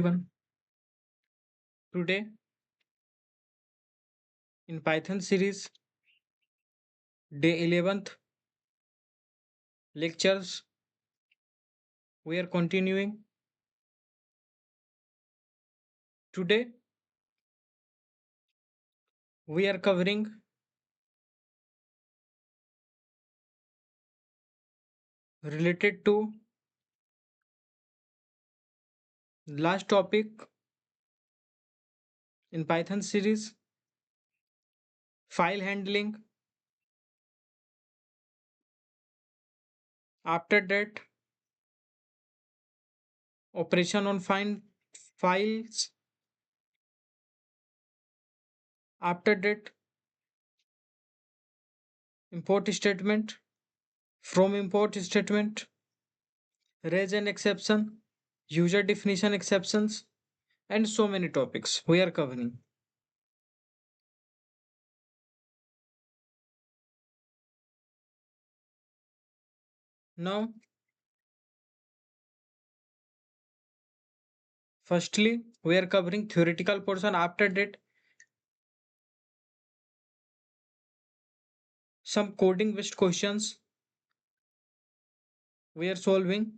Everyone. Today in Python series, day 11th lectures, we are continuing. Today we are covering related to last topic in Python series, file handling. After that, operation on find files. After that, import statement, from import statement, raise an exception, user definition exceptions, and so many topics we are covering. Now, firstly, we are covering theoretical portion. After that, some coding based questions we are solving.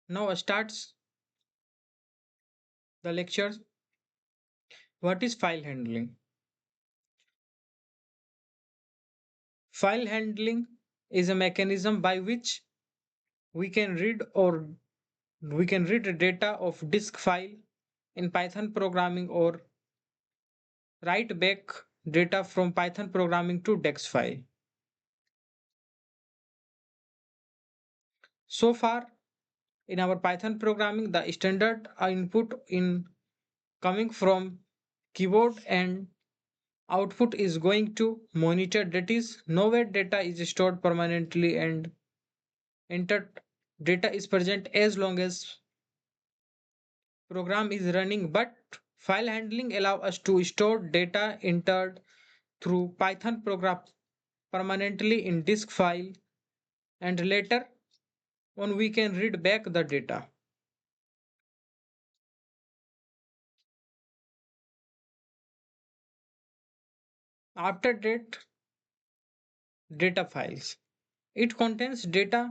Now starts the lectures. What is file handling? File handling is a mechanism by which we can read or we can read data of disk file in Python programming or write back data from Python programming to text file. So far in our Python programming, the standard input in coming from keyboard and output is going to monitor, that is nowhere data is stored permanently and entered data is present as long as program is running, but file handling allow us to store data entered through Python program permanently in disk file, and later on we can read back the data. After that, data files, it contains data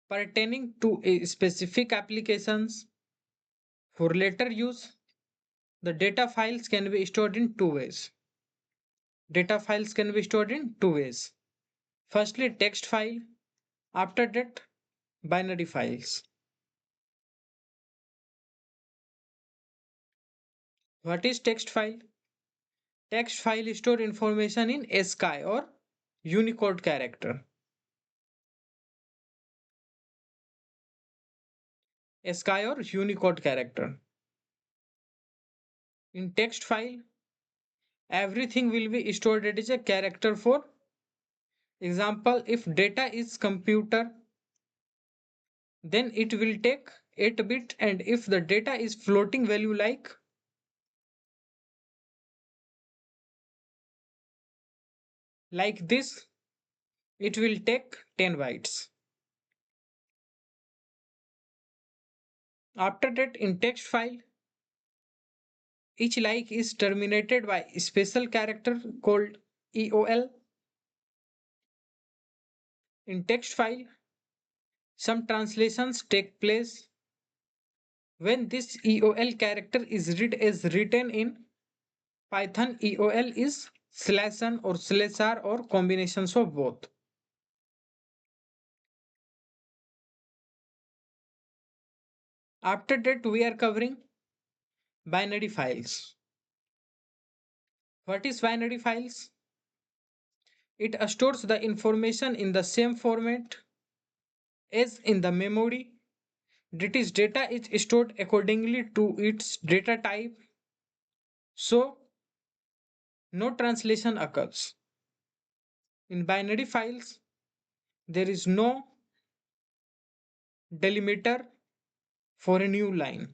pertaining to a specific applications for later use. The data files can be stored in two ways. Data files can be stored in two ways. Firstly, text file. After that, binary files. What is text file? Text file store information in ASCII or Unicode character. ASCII or Unicode character. In text file, everything will be stored as a character. For example, if data is computer, then it will take 8-bit, and if the data is floating value like this, it will take 10 bytes. After that, in text file, each like is terminated by a special character called EOL. In text file, some translations take place when this EOL character is read as written in Python. EOL is /n or /r or combinations of both. After that, we are covering binary files. What is binary files? It stores the information in the same format as in the memory. That is, data is stored accordingly to its data type, so no translation occurs. In binary files, there is no delimiter for a new line.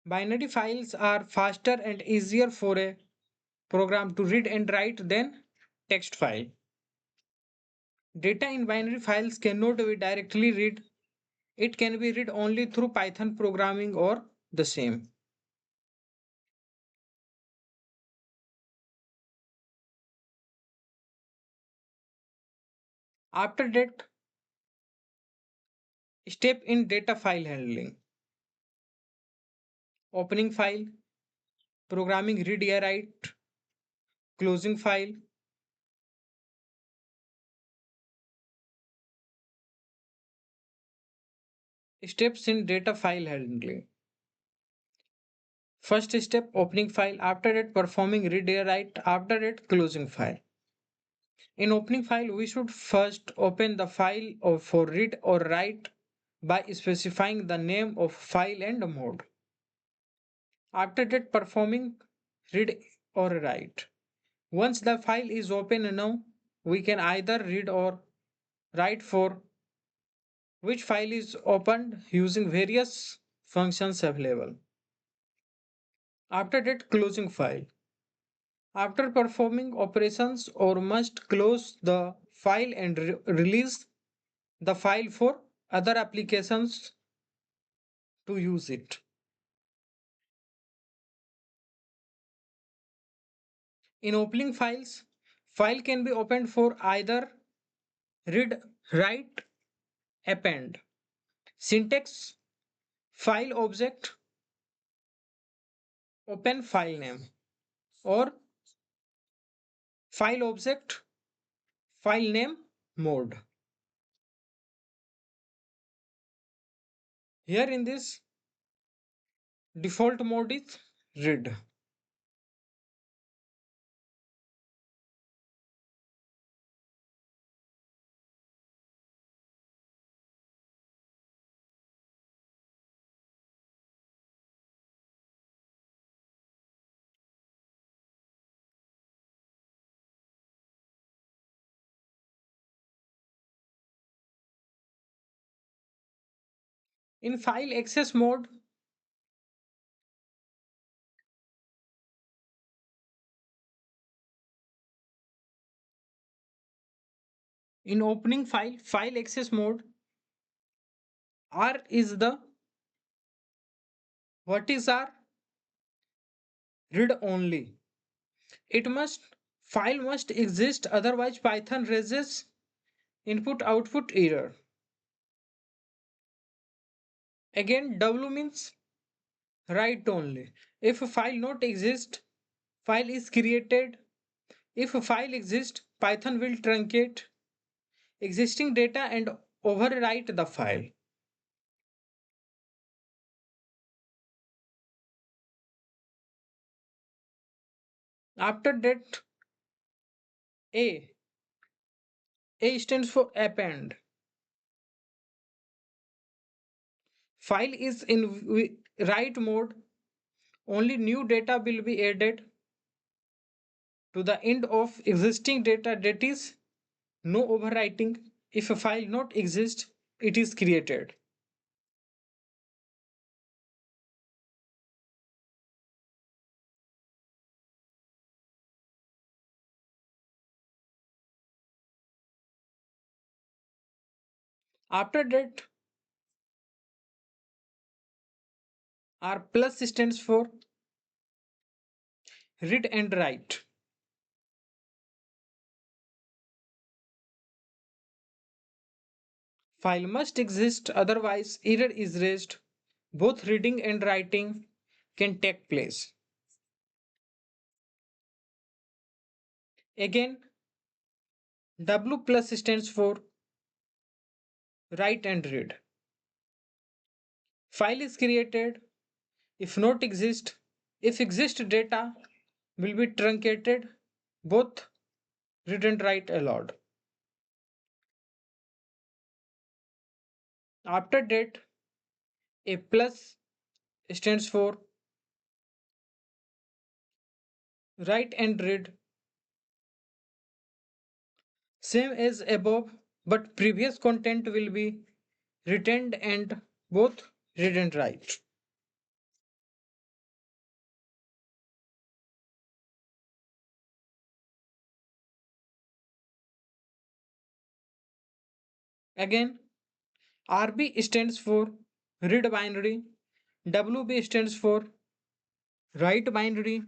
Binary files are faster and easier for a program to read and write than Text file. Data in binary files cannot be directly read. It can be read only through Python programming or the same. After that, step in data file handling. Opening file, programming read write, closing file. Steps in data file handling. First step, opening file. After that, performing read write. After that, closing file. In opening file, we should first open the file for read or write by specifying the name of file and mode. After that, performing read or write. Once the file is open now, we can either read or write for which file is opened using various functions available. After that, closing file. After performing operations or must close the file and release the file for other applications to use it. In opening files, file can be opened for either read, write, append. Syntax: file object, open file name, or file object, file name, mode. Here in this, default mode is read. In file access mode, in opening file access mode, R is the what is R? Read only. It must file must exist, otherwise Python raises input output error. Again, W means write only. If a file not exist, file is created. If a file exists, Python will truncate existing data and overwrite the file. After that, A. A stands for append. File is in write mode. Only new data will be added to the end of existing data, that is no overwriting. If a file not exist, it is created. After that, R plus stands for read and write. File must exist, otherwise error is raised. Both reading and writing can take place. Again, W plus stands for write and read. File is created. If not exist, if exist data will be truncated. Both read and write allowed. After that, a plus stands for write and read. Same as above, but previous content will be retained and both read and write. Again, RB stands for read binary, WB stands for write binary.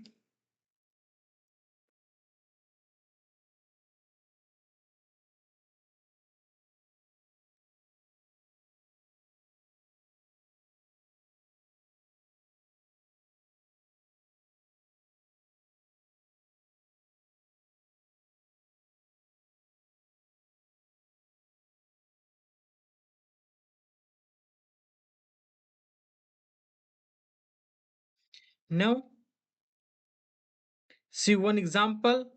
Now, see one example.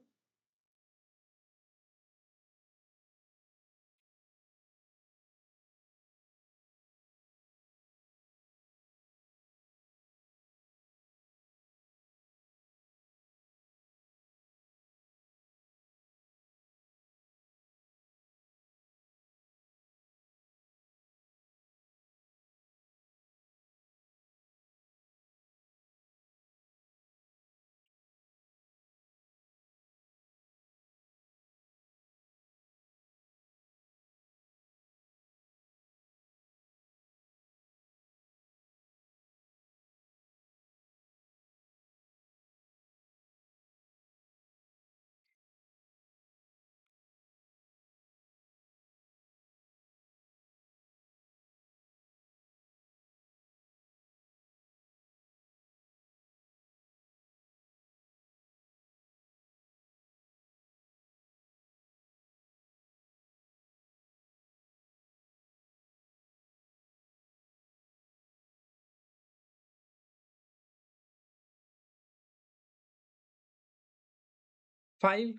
File,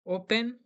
open,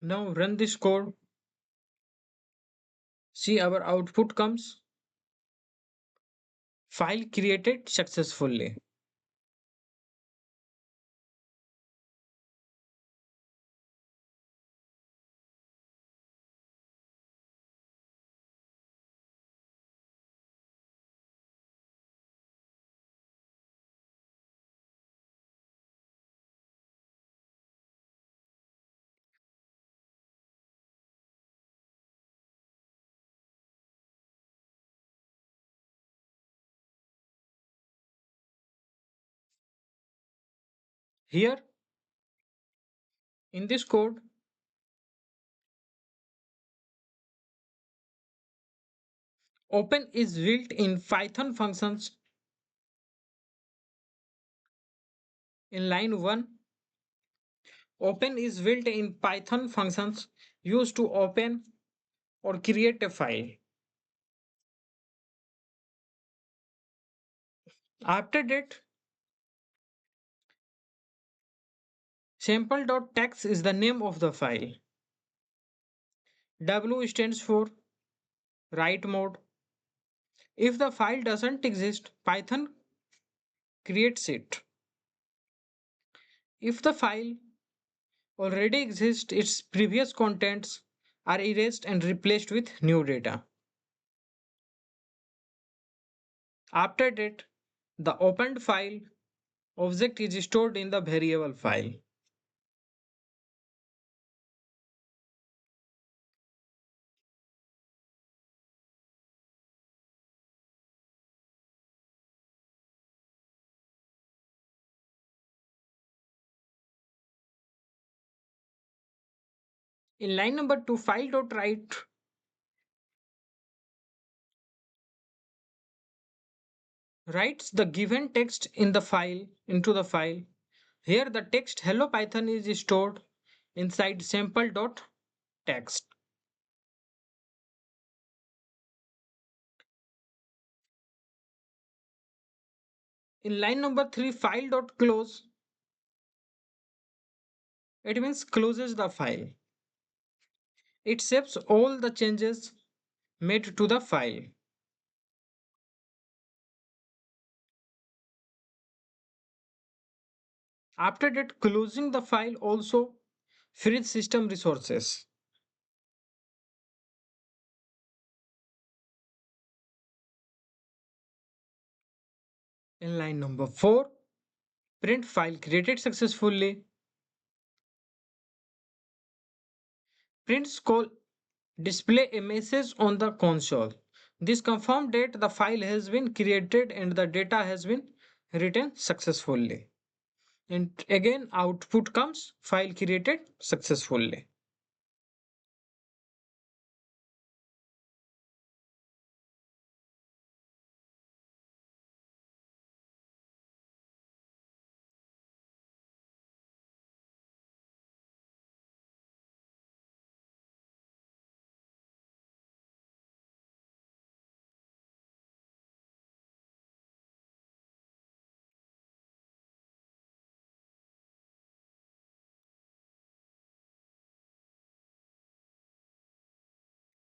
now run this code. See our output comes file created successfully. Here in this code, open is built in Python functions. In line 1, open is built in Python functions used to open or create a file. After that, sample.txt is the name of the file. W stands for write mode. If the file doesn't exist, Python creates it. If the file already exists, its previous contents are erased and replaced with new data. After that, the opened file object is stored in the variable file. In line number 2, file.write writes the given text in the file into the file. Here the text hello python is stored inside sample.txt. In line number 3, file.close, it means closes the file. It saves all the changes made to the file. After that, closing the file also frees system resources. In line number 4, print file created successfully. Prints call display a message on the console. This confirms that the file has been created and the data has been written successfully. And again, output comes file created successfully.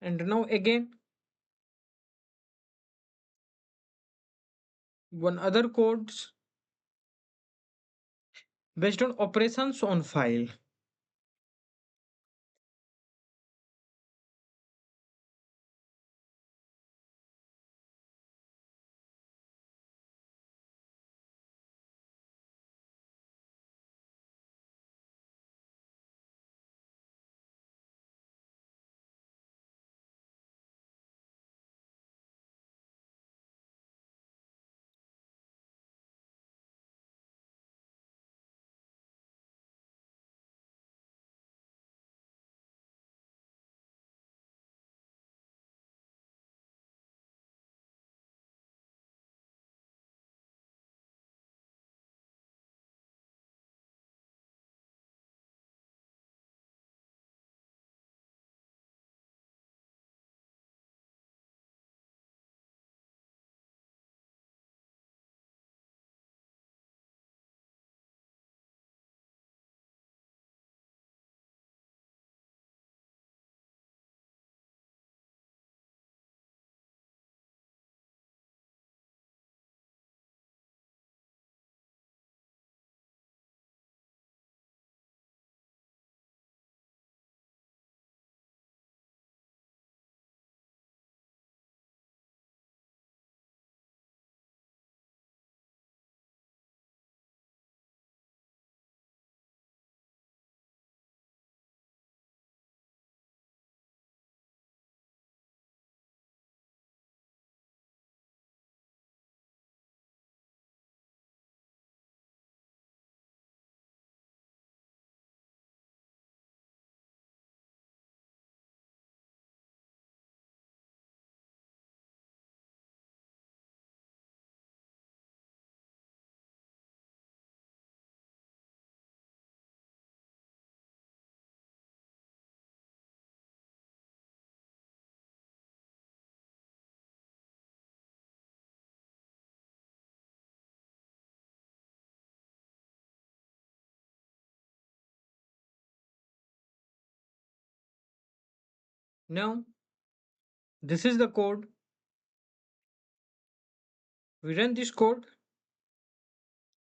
And now again, one other codes based on operations on file. Now, this is the code. We run this code.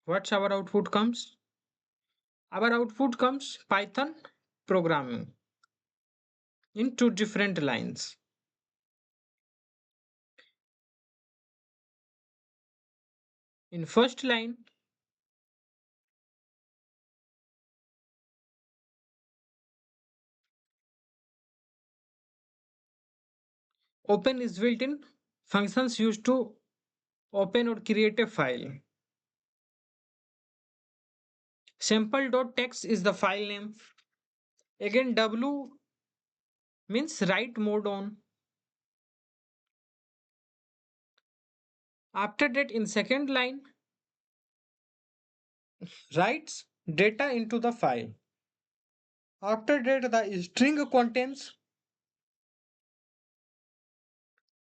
What's our output comes? Our output comes Python programming in two different lines. In first line, open is built in functions used to open or create a file. Sample.txt is the file name. Again, W means write mode on. After that, in second line, writes data into the file. After that, the string contains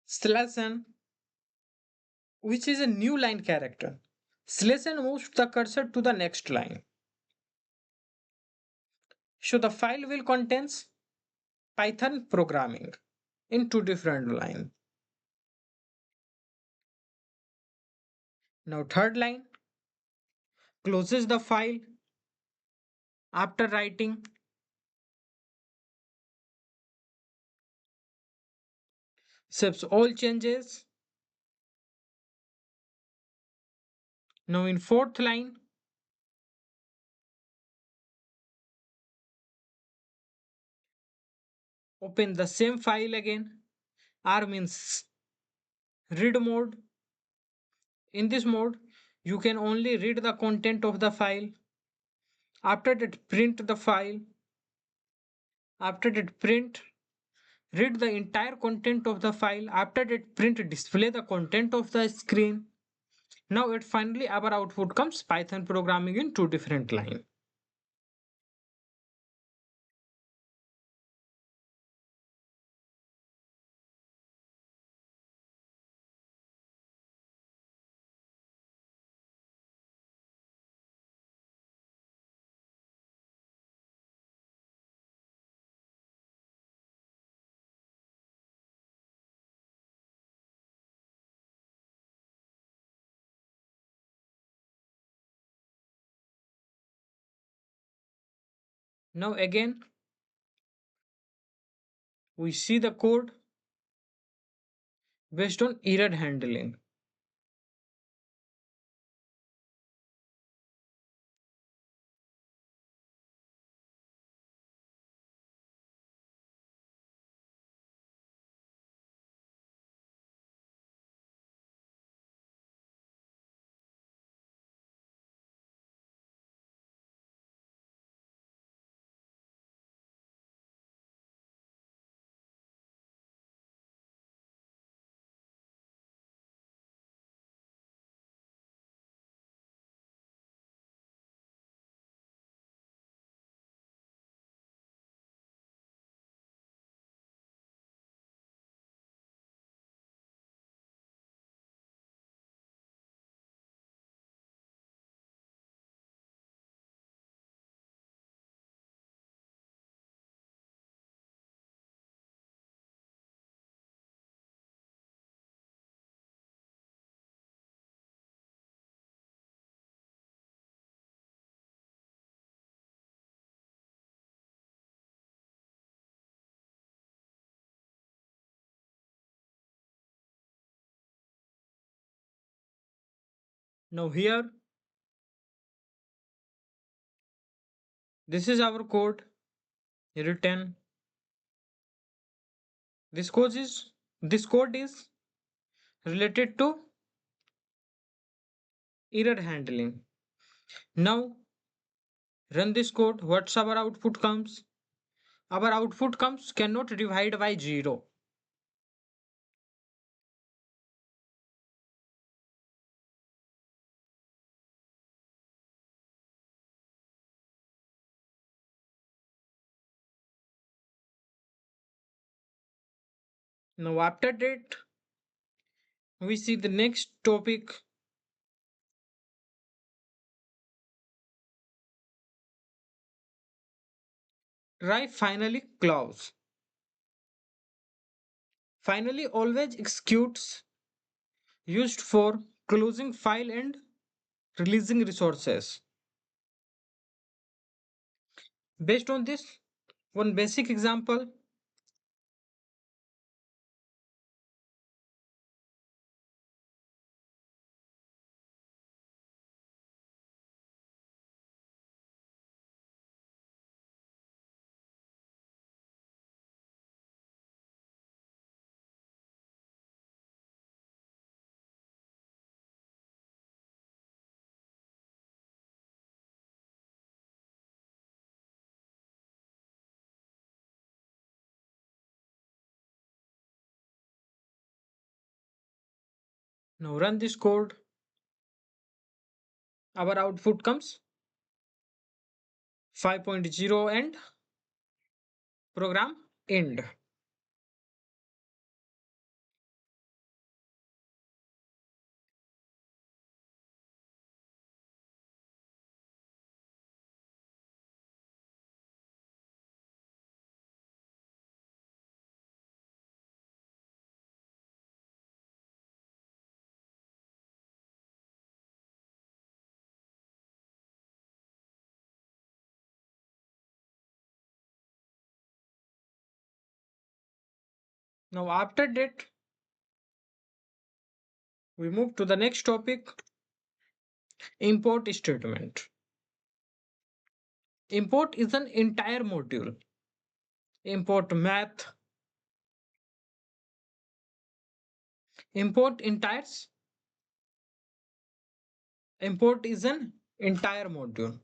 slash n, which is a new line character. Slash n moves the cursor to the next line. So the file will contains Python programming in two different lines. Now third line closes the file after writing, saves all changes. Now in fourth line, open the same file again. R means read mode. In this mode, you can only read the content of the file. After that, print the file. After that, print read the entire content of the file. After that, print display the content of the screen. Now it finally our output comes Python programming in two different lines. Now again, we see the code based on error handling. Now here, this is our code written. This code is this code is related to error handling. Now run this code. What's our output comes? Our output comes cannot divide by 0. Now after that, we see the next topic. Try finally clause. Finally always executes, used for closing file and releasing resources. Based on this, one basic example, Now run this code. Our output comes 5.0 and program end. Now after that, we move to the next topic, import statement. Import is an entire module. Import math, import entires, import is an entire module.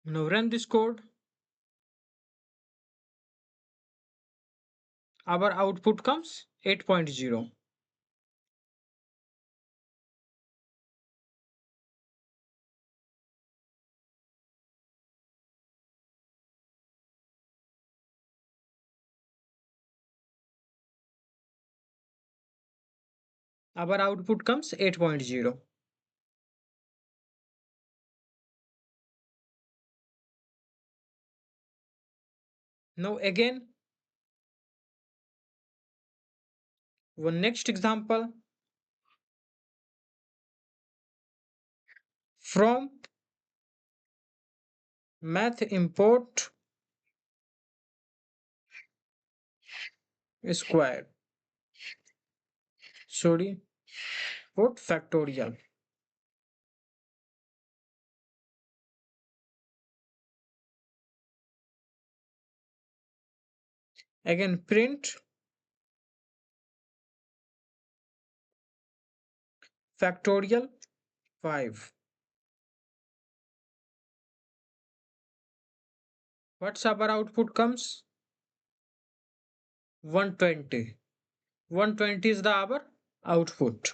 Now run this code. Our output comes 8.0. Our output comes 8.0. Now again, one next example, from math import square, sorry, put factorial. Again print factorial 5. What's our output comes? 120. 120 is the our output.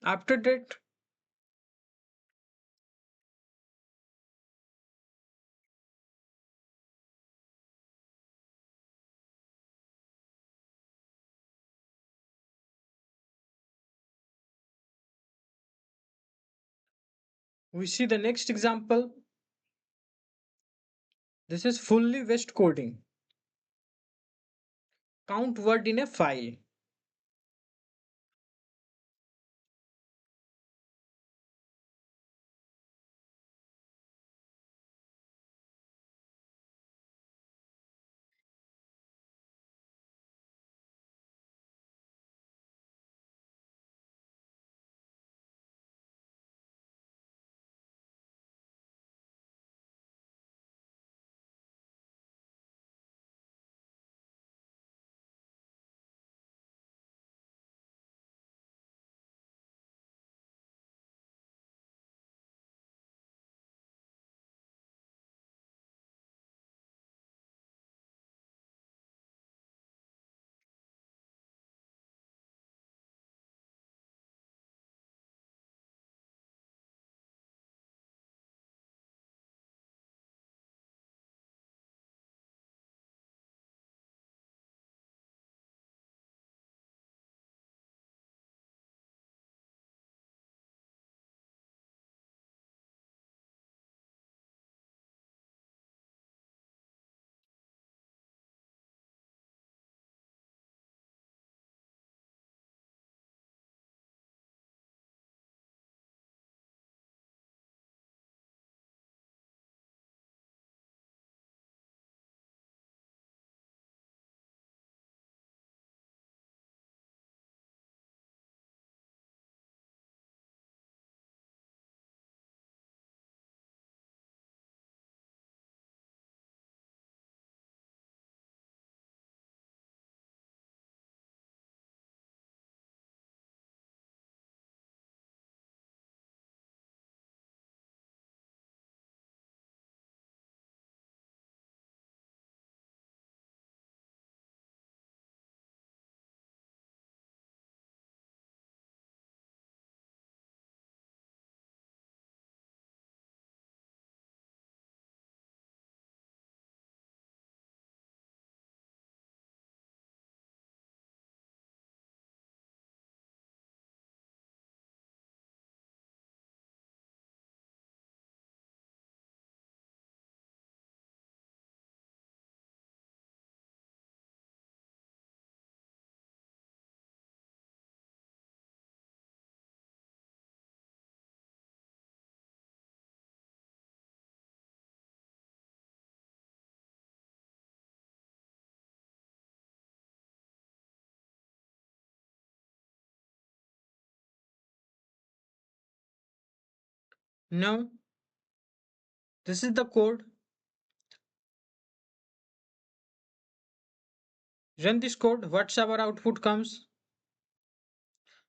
After that, we see the next example. This is fully West coding. Count word in a file. Now, this is the code. Run this code. What's our output comes?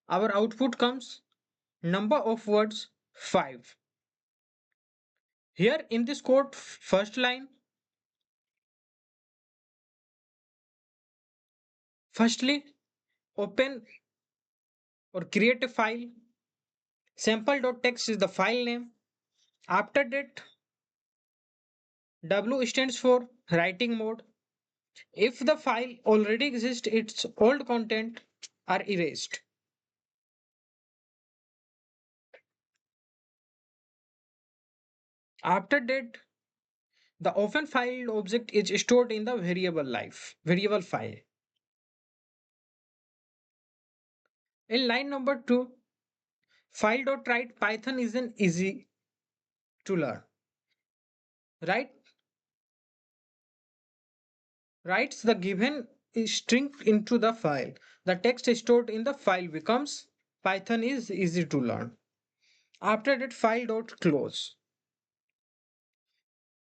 Our output comes number of words 5. Here in this code, first line, firstly, open or create a file. Sample.txt is the file name. After that, W stands for writing mode. If the file already exists, its old content are erased. After that, the open file object is stored in the variable file. In line number 2, file.write Python is an easy to learn. Write writes the given string into the file. The text stored in the file becomes Python is easy to learn. After that, file.close.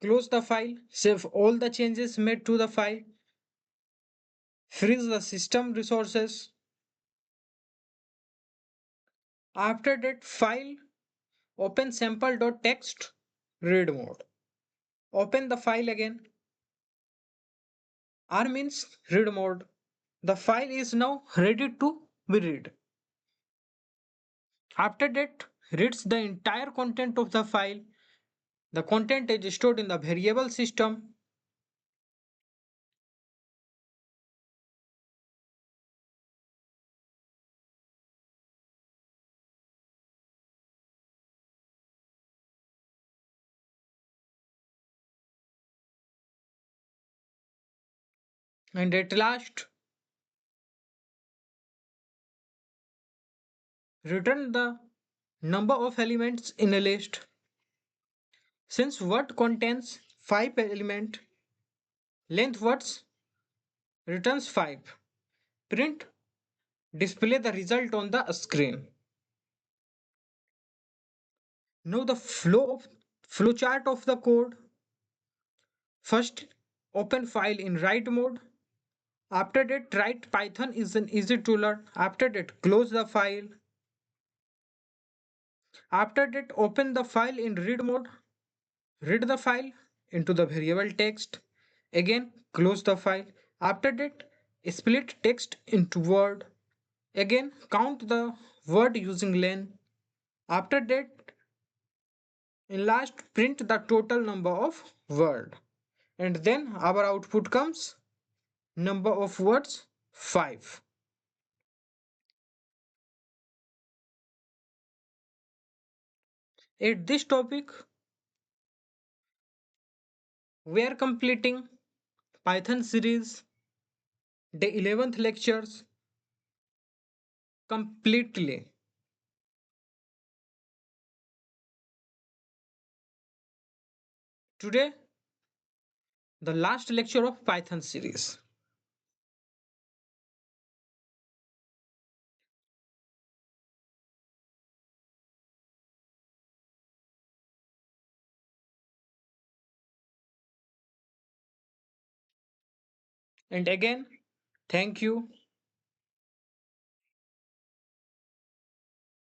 Close the file, save all the changes made to the file, freeze the system resources. After that, file, open sample.txt, read mode. Open the file again. R means read mode. The file is now ready to be read. After that, reads the entire content of the file. The content is stored in the variable system. And at last, return the number of elements in a list. Since word contains 5 elements, length words returns 5. Print display the result on the screen. Now the flowchart of the code. First, open file in write mode. After that, write Python is an easy to learn. After that, close the file. After that, open the file in read mode. Read the file into the variable text. Again, close the file. After that, split text into word. Again, count the word using len. After that, in last, print the total number of word. And then our output comes number of words 5. At this topic, we are completing Python series day 11th lectures completely. Today, the last lecture of Python series. And again, thank you